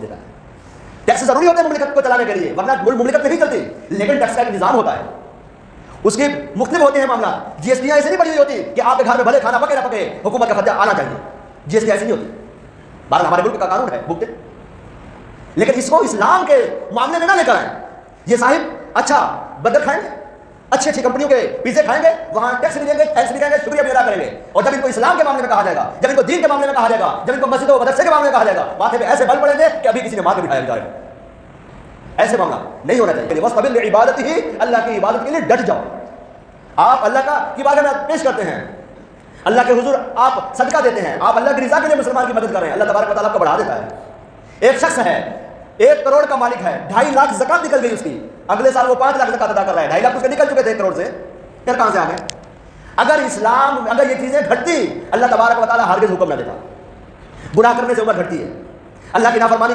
دیتا ہے۔ ٹیکس ضروری ہوتے ہیں مملکت کو چلانے کے لیے، ورنہ مملکت نہیں چلتی، لیکن ٹیکس کا ایک نظام ہوتا ہے، اس کے مختلف ہوتے ہیں معاملات۔ جی ایس ٹی ایسے نہیں بڑی ہوئی ہوتی کہ آپ کے گھر میں بھلے کھانا پکے نہ پکے حکومت کا خرچہ آنا چاہیے، جی ایس ٹی ایسی نہیں ہوتی، بہرحال ہمارے ملک کا قانون ہے بھگتے، لیکن اس کو اسلام کے معاملے میں نہ لے کر آئیں۔ یہ صاحب اچھا برگر کھائیں گے، اچھی اچھی کمپنیوں کے پیزے کھائیں گے، وہاں ٹیکس بھی دیں گے، ٹیکس بھی دیں گے، شکریہ بھی ادا کریں گے، اور جب ان کو اسلام کے معاملے میں کہا جائے گا، جب ان کو دین کے معاملے میں کہا جائے گا، جب ان کو مسجد و مدرسے کے معاملے میں کہا جائے گا، ماتھے پہ ایسے بل پڑیں گے کہ ابھی کسی نے ماتھے بٹھایا جائے گا۔ ایسے معاملہ نہیں ہونا چاہیے۔ وَاصْطَبِرْ لِعِبَادَتِهِ، اللہ کی عبادت کے لیے ڈٹ جاؤ۔ آپ اللہ کی بارگاہ میں پیش کرتے ہیں، اللہ کے حضور آپ صدقہ دیتے ہیں، آپ اللہ کی رضا کے لیے مسلمان کی مدد کر رہے ہیں، اللہ تبارک و تعالیٰ آپ کو بڑھا دیتا ہے۔ ایک شخص ہے 1 کروڑ کا مالک ہے، 2.5 لاکھ زکات نکل گئی اس کی، اگلے سال وہ 5 لاکھ زکات ادا کر رہا ہے، 2.5 لاکھ اس کے نکل چکے تھے 1 کروڑ سے، پھر کہاں سے آ گئے؟ اگر یہ چیزیں گھٹتی اللہ تبارک و تعالیٰ ہرگز حکم نہ دیتا۔ گناہ کرنے سے عمر گھٹتی ہے، اللہ کی نافرمانی